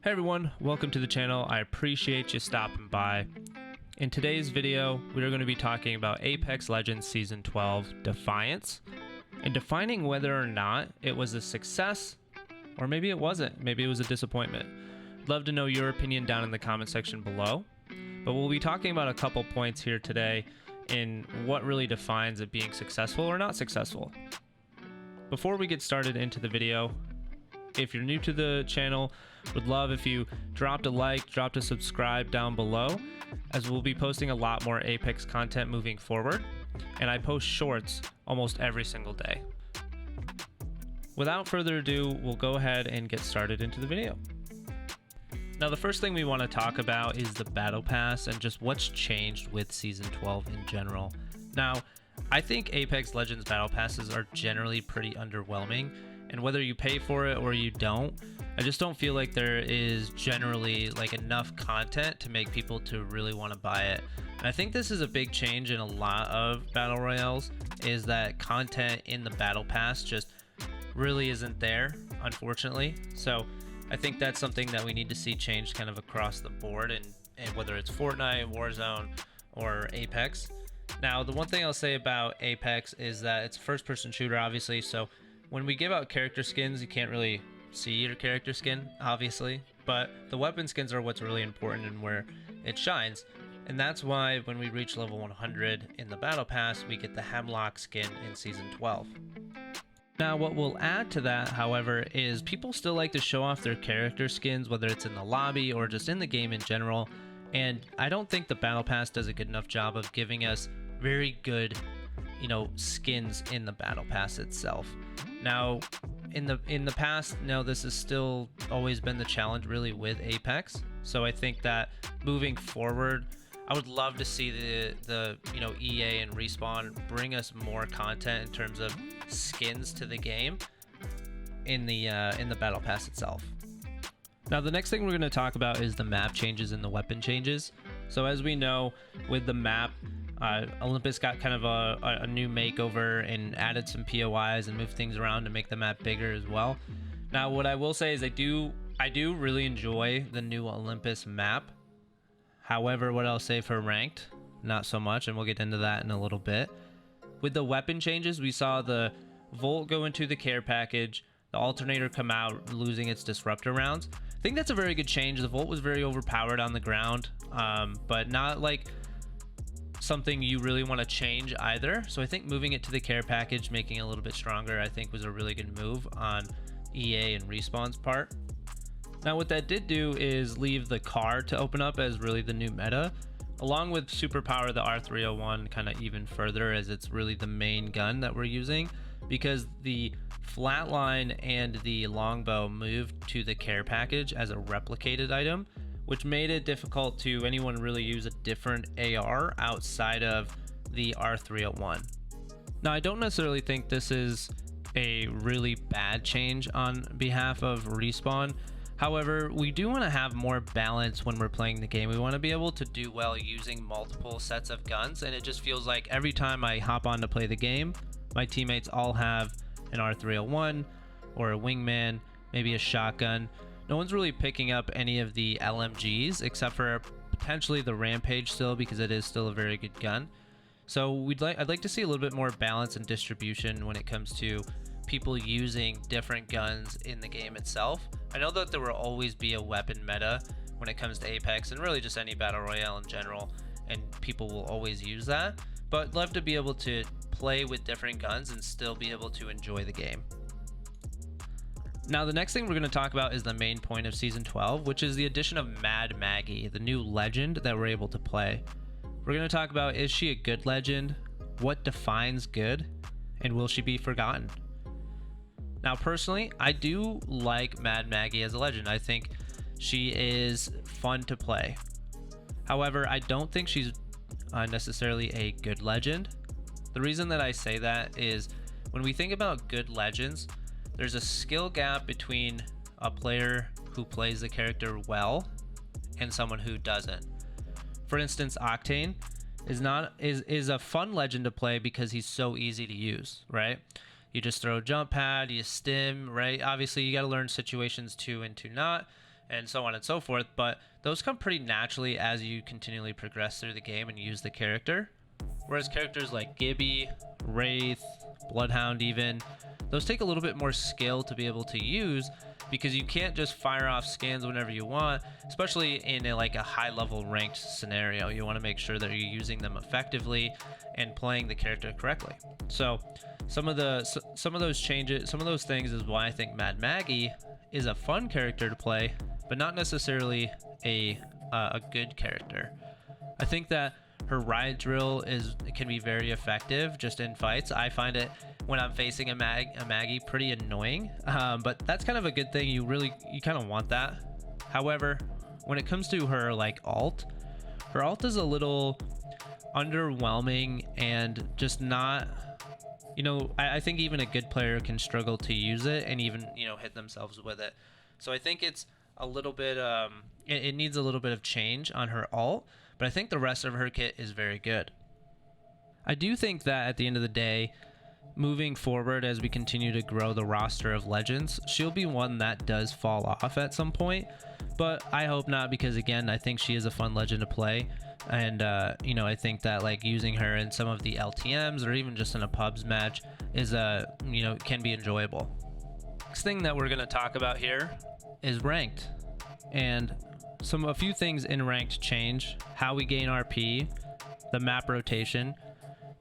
Hey everyone, welcome to the channel. I appreciate you stopping by. In today's video, we are going to be talking about Apex Legends Season 12 Defiance and defining whether or not it was a success or maybe it wasn't. Maybe it was a disappointment. I'd love to know your opinion down in the comment section below. But we'll be talking about a couple points here today in what really defines it being successful or not successful. Before we get started into the video, if you're new to the channel, would love if you dropped a like, dropped a subscribe down below, as we'll be posting a lot more Apex content moving forward, and I post shorts almost every single day. Without further ado, we'll go ahead and get started into the video. Now, the first thing we want to talk about is the Battle Pass and just what's changed with Season 12 in general. Now, I think Apex Legends Battle Passes are generally pretty underwhelming, and whether you pay for it or you don't, I just don't feel like there is generally like enough content to make people to really want to buy it. And I think this is a big change in a lot of battle royales, is that content in the battle pass just really isn't there, unfortunately. So I think that's something that we need to see changed kind of across the board, and whether it's Fortnite, Warzone, or Apex. Now, the one thing I'll say about Apex is that it's a first-person shooter, obviously, so when we give out character skins, you can't really see your character skin, obviously, but the weapon skins are what's really important and where it shines. And that's why when we reach level 100 in the Battle Pass, we get the Hemlock skin in Season 12. Now, what we'll add to that, however, is people still like to show off their character skins, whether it's in the lobby or just in the game in general, and I don't think the Battle Pass does a good enough job of giving us very good, skins in the Battle Pass itself. Now, in the past, this has still always been the challenge really with Apex. So I think that moving forward, I would love to see the EA and Respawn bring us more content in terms of skins to the game in the Battle Pass itself. Now, the next thing we're going to talk about is the map changes and the weapon changes. So as we know, with the map, Olympus got kind of a new makeover and added some POIs and moved things around to make the map bigger as well. Now, what I will say is I do really enjoy the new Olympus map. However, what I'll say for ranked, not so much, and we'll get into that in a little bit. With the weapon changes, we saw the Volt go into the care package, the alternator come out, losing its disruptor rounds. I think that's a very good change. The Volt was very overpowered on the ground, but not like something you really want to change either. So I think moving it to the care package, making it a little bit stronger, I think was a really good move on EA and Respawn's part. Now, what that did do is leave the car to open up as really the new meta, along with superpower the R301 kind of even further, as it's really the main gun that we're using, because the flatline and the longbow moved to the care package as a replicated item, which made it difficult to anyone really use a different AR outside of the R301. Now, I don't necessarily think this is a really bad change on behalf of Respawn. However, we do want to have more balance when we're playing the game. We want to be able to do well using multiple sets of guns, and it just feels like every time I hop on to play the game, my teammates all have an R301 or a wingman, maybe a shotgun. No one's really picking up any of the LMGs except for potentially the Rampage still, because it is still a very good gun. So I'd like to see a little bit more balance and distribution when it comes to people using different guns in the game itself. I know that there will always be a weapon meta when it comes to Apex and really just any battle royale in general, and people will always use that, but I'd love to be able to play with different guns and still be able to enjoy the game. Now, the next thing we're going to talk about is the main point of Season 12, which is the addition of Mad Maggie, the new legend that we're able to play. We're going to talk about, is she a good legend? What defines good? And will she be forgotten? Now, personally, I do like Mad Maggie as a legend. I think she is fun to play. However, I don't think she's necessarily a good legend. The reason that I say that is when we think about good legends, there's a skill gap between a player who plays the character well and someone who doesn't. For instance, Octane is a fun legend to play because he's so easy to use, right? You just throw a jump pad, you stim, right? Obviously, you got to learn situations to and to not, and so on and so forth, but those come pretty naturally as you continually progress through the game and use the character. Whereas characters like Gibby, Wraith, Bloodhound even, those take a little bit more skill to be able to use, because you can't just fire off scans whenever you want, especially in like a high level ranked scenario. You want to make sure that you're using them effectively and playing the character correctly. So some of those changes, some of those things is why I think Mad Maggie is a fun character to play, but not necessarily a good character. I think that her riot drill can be very effective just in fights. I find it when I'm facing a Maggie pretty annoying, but that's kind of a good thing. You kind of want that. However, when it comes to her like alt, her alt is a little underwhelming and just not, I think even a good player can struggle to use it and even hit themselves with it. So I think it's a little bit it needs a little bit of change on her alt, but I think the rest of her kit is very good. I do think that at the end of the day, moving forward as we continue to grow the roster of legends, she'll be one that does fall off at some point, but I hope not, because again, I think she is a fun legend to play. And I think that like using her in some of the LTMs or even just in a pubs match is can be enjoyable. Next thing that we're going to talk about here is ranked, and a few things in ranked change: how we gain RP, the map rotation,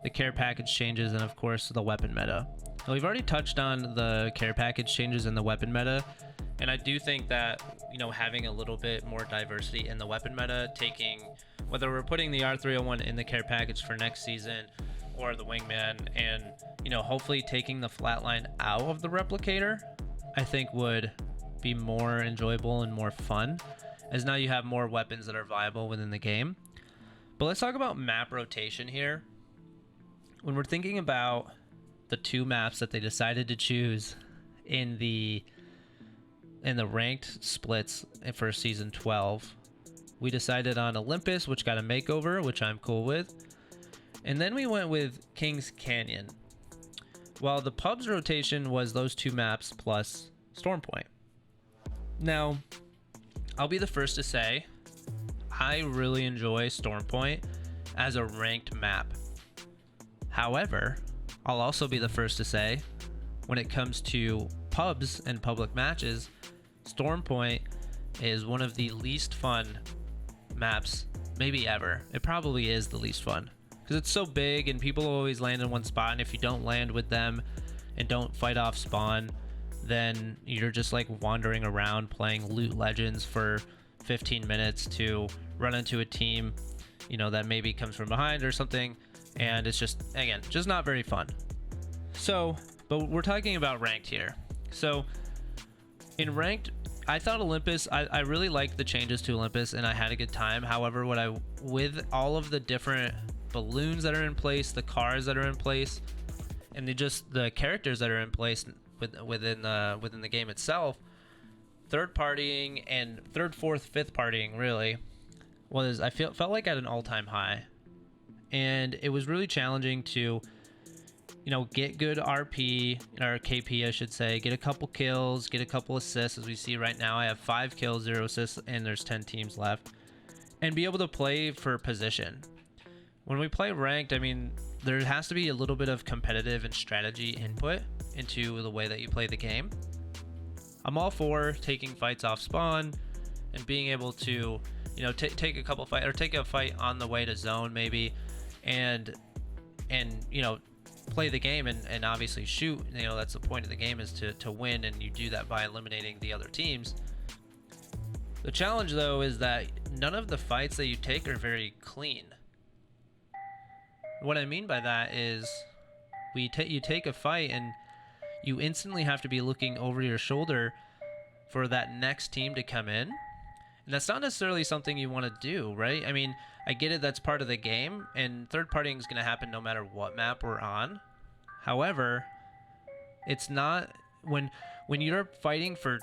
the care package changes, and of course the weapon meta. Now, we've already touched on the care package changes and the weapon meta, and I do think that having a little bit more diversity in the weapon meta, whether we're putting the R301 in the care package for next season or the wingman, and hopefully taking the flatline out of the replicator, I think would be more enjoyable and more fun, as now you have more weapons that are viable within the game. But let's talk about map rotation here. When we're thinking about the two maps that they decided to choose in the ranked splits for season 12, we decided on Olympus, which got a makeover, which I'm cool with, and then we went with King's Canyon. While the pubs rotation was those two maps plus Stormpoint. Now, I'll be the first to say I really enjoy Stormpoint as a ranked map. However, I'll also be the first to say when it comes to pubs and public matches, Stormpoint is one of the least fun maps maybe ever. It probably is the least fun because it's so big and people always land in one spot, and if you don't land with them and don't fight off spawn, then you're just like wandering around playing loot legends for 15 minutes to run into a team that maybe comes from behind or something, and it's just, again, just not very fun. So, but we're talking about ranked here. So in ranked, I thought Olympus, I really liked the changes to Olympus and I had a good time. However, with all of the different balloons that are in place, the cars that are in place, and the characters that are in place within the game itself, third partying and third, fourth, fifth partying really felt like at an all-time high, and it was really challenging to get good RP, or KP I should say, get a couple kills, get a couple assists. As we see right now, I have 5 kills, 0 assists, and there's 10 teams left, and be able to play for position. When we play ranked, I mean, there has to be a little bit of competitive and strategy input into the way that you play the game. I'm all for taking fights off spawn and being able to take a couple fight, or take a fight on the way to zone maybe, and play the game and obviously shoot. That's the point of the game, is to win, and you do that by eliminating the other teams. The challenge though is that none of the fights that you take are very clean. What I mean by that is you take a fight and you instantly have to be looking over your shoulder for that next team to come in. And that's not necessarily something you want to do, right? I mean, I get it, that's part of the game, and third partying is going to happen no matter what map we're on. However, it's not when you're fighting for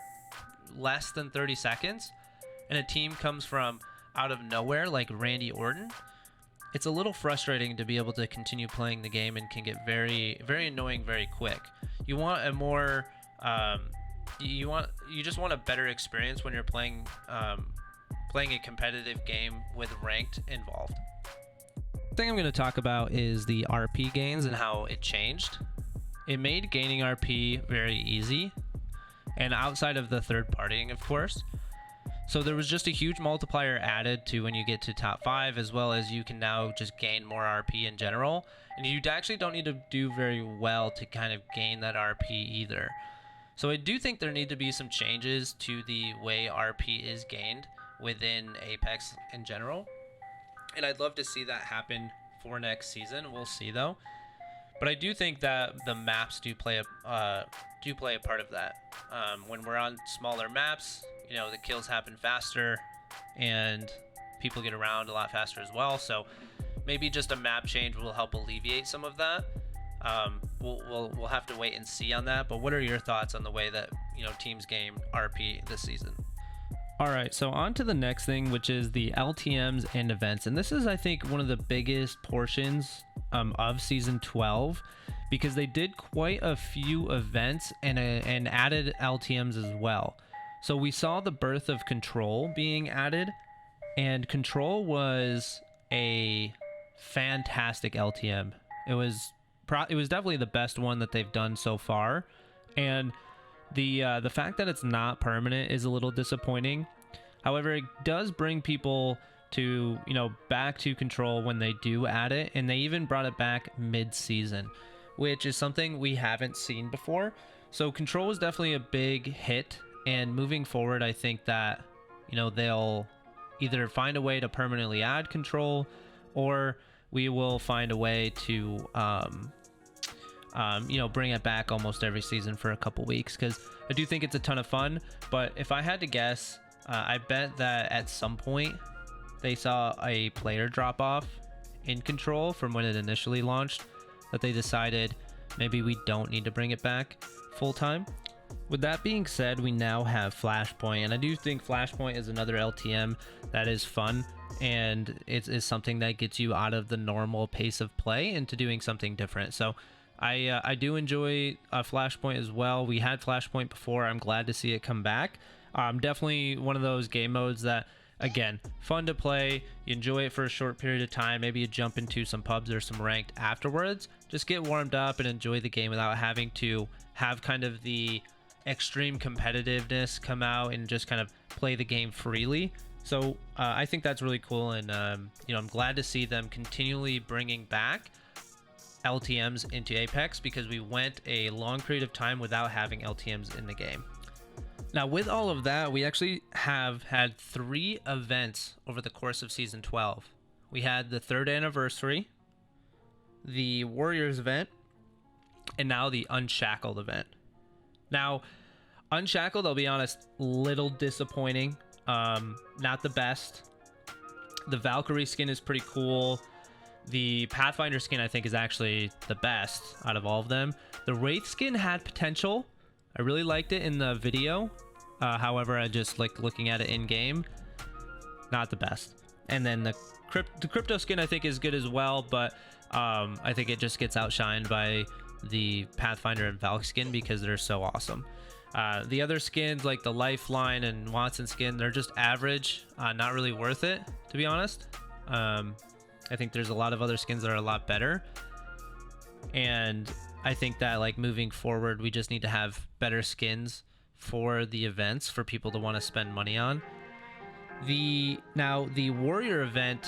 less than 30 seconds and a team comes from out of nowhere like Randy Orton, it's a little frustrating to be able to continue playing the game and can get very, very annoying very quick. You want a more you just want a better experience when you're playing a competitive game with ranked involved. The thing I'm going to talk about is the RP gains and how it changed. It made gaining RP very easy, and outside of the third partying, of course. So there was just a huge multiplier added to when you get to top 5, as well as you can now just gain more RP in general. And you actually don't need to do very well to kind of gain that RP either. So I do think there need to be some changes to the way RP is gained within Apex in general. And I'd love to see that happen for next season. We'll see though. But I do think that the maps do play a part of that. When we're on smaller maps, you know, the kills happen faster and people get around a lot faster as well. So maybe just a map change will help alleviate some of that. We'll have to wait and see on that. But what are your thoughts on the way that, you know, teams game RP this season? All right, so on to the next thing, which is the LTMs and events. And this is, I think, one of the biggest portions of Season 12, because they did quite a few events and added LTMs as well. So we saw the birth of Control being added, and Control was a fantastic LTM. It was definitely the best one that they've done so far, and the fact that it's not permanent is a little disappointing. However, it does bring people to, you know, back to Control when they do add it, and they even brought it back mid-season, which is something we haven't seen before. So Control was definitely a big hit, and moving forward, I think that, you know, they'll either find a way to permanently add Control, or we will find a way to you know, bring it back almost every season for a couple weeks, because I do think it's a ton of fun. But if I had to guess, I bet that at some point they saw a player drop off in Control from when it initially launched, that they decided maybe we don't need to bring it back full time. With that being said, we now have Flashpoint, and I do think Flashpoint is another LTM that is fun, and it is something that gets you out of the normal pace of play into doing something different. So I do enjoy Flashpoint as well. We had Flashpoint before. I'm glad to see it come back. Definitely one of those game modes that, again, fun to play. You enjoy it for a short period of time. Maybe you jump into some pubs or some ranked afterwards. Just get warmed up and enjoy the game without having to have kind of the extreme competitiveness come out and just kind of play the game freely. So I think that's really cool, and you know, I'm glad to see them continually bringing back LTMs into Apex, because we went a long period of time without having LTMs in the game. Now, with all of that, we actually have had 3 events over the course of Season 12. We had the 3rd anniversary, the Warriors event, and now the Unshackled event. Now, Unshackled, I'll be honest, little disappointing. Not the best. The Valkyrie skin is pretty cool. The Pathfinder skin, I think, is actually the best out of all of them. The Wraith skin had potential. I really liked it in the video. However, I just like looking at it in game. Not the best. And then the Crypto skin, I think, is good as well, but I think it just gets outshined by the Pathfinder and Valk skin because they're so awesome. The other skins, like the Lifeline and Watson skin, they're just average. Not really worth it, to be honest. I think there's a lot of other skins that are a lot better, and I think that, like, moving forward, we just need to have better skins for the events for people to want to spend money on. The Warrior event,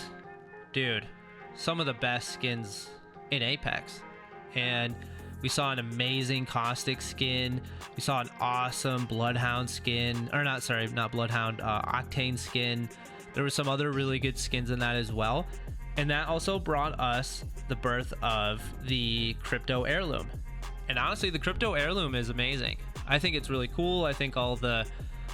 dude, some of the best skins in Apex, and we saw an amazing Caustic skin. We saw an awesome Bloodhound skin, or not Bloodhound, Octane skin. There were some other really good skins in that as well. And that also brought us the birth of the Crypto Heirloom. And honestly, the Crypto Heirloom is amazing. I think it's really cool. I think all the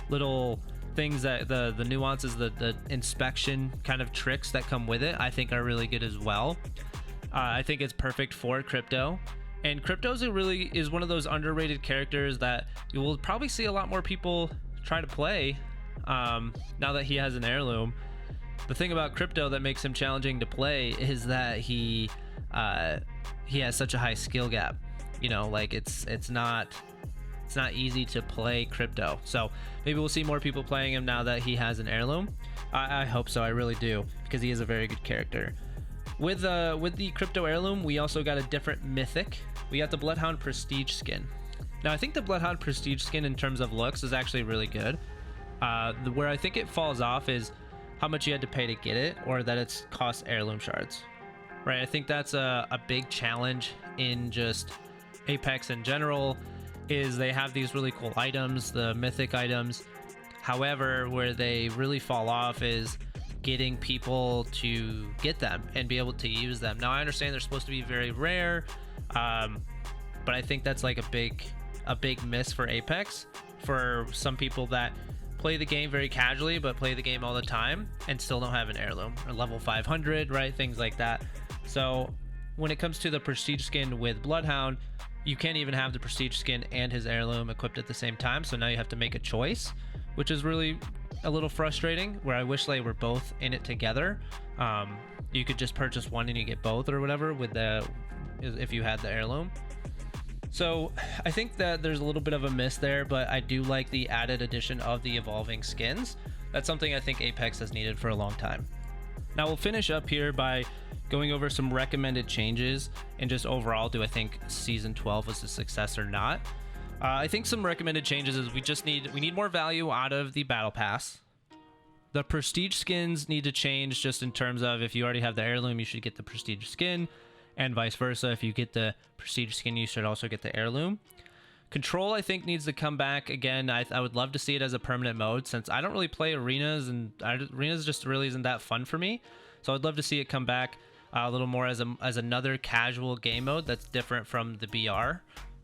little things that the nuances, the inspection kind of tricks that come with it, I think are really good as well. I think it's perfect for Crypto. And Crypto's is one of those underrated characters that you will probably see a lot more people try to play now that he has an heirloom. The thing about Crypto that makes him challenging to play is that he has such a high skill gap. You know, like it's not it's not easy to play crypto. So maybe we'll see more people playing him now that he has an heirloom. I hope so, I really do, because he is a very good character. With the crypto heirloom, we also got a different mythic. We got the Bloodhound Prestige skin. Now I think the Bloodhound Prestige skin in terms of looks is actually really good. Where I think it falls off is how much you had to pay to get it, or that it's cost heirloom shards. Right, I think that's a big challenge in just Apex in general, is they have these really cool items, the mythic items. However, where they really fall off is getting people to get them and be able to use them. Now I understand they're supposed to be very rare, but I think that's like a big miss for Apex, for some people that play the game very casually but play the game all the time and still don't have an heirloom or level 500, right? Things like that. So when it comes to the prestige skin with Bloodhound, you can't even have the prestige skin and his heirloom equipped at the same time, so now you have to make a choice, which is really a little frustrating, where I wish they were both in it together. You could just purchase one and you get both or whatever with if you had the heirloom. So I think that there's a little bit of a miss there, but I do like the added addition of the evolving skins. That's something I think Apex has needed for a long time. Now we'll finish up here by going over some recommended changes and just overall, do I think season 12 was a success or not? I think some recommended changes is we need more value out of the battle pass. The prestige skins need to change, just in terms of, if you already have the heirloom, you should get the prestige skin, and vice versa. If you get the prestige skin, you should also get the heirloom. Control, I think, needs to come back again. I would love to see it as a permanent mode, since I don't really play arenas, and arenas just really isn't that fun for me. So I'd love to see it come back a little more as another casual game mode that's different from the BR.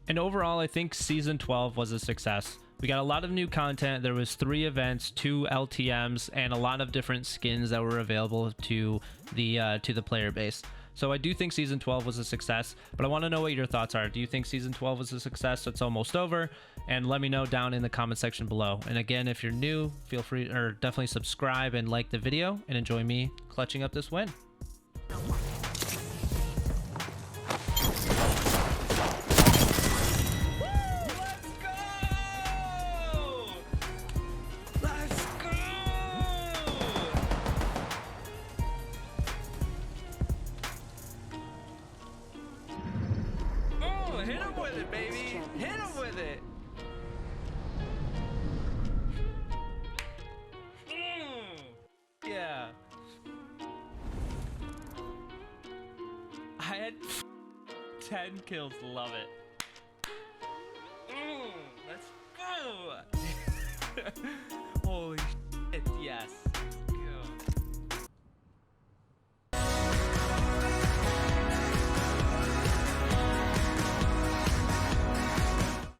And overall, I think season 12 was a success. We got a lot of new content. There was 3 events, 2 LTMs, and a lot of different skins that were available to the player base. So I do think season 12 was a success, but I want to know what your thoughts are. Do you think season 12 was a success? It's almost over, and let me know down in the comment section below. And again, if you're new, feel free, or definitely subscribe and like the video, and enjoy me clutching up this win. Hit him with it, baby. Hit him with it. Yeah. I had 10 kills. Love it. Let's go. Holy shit, yes.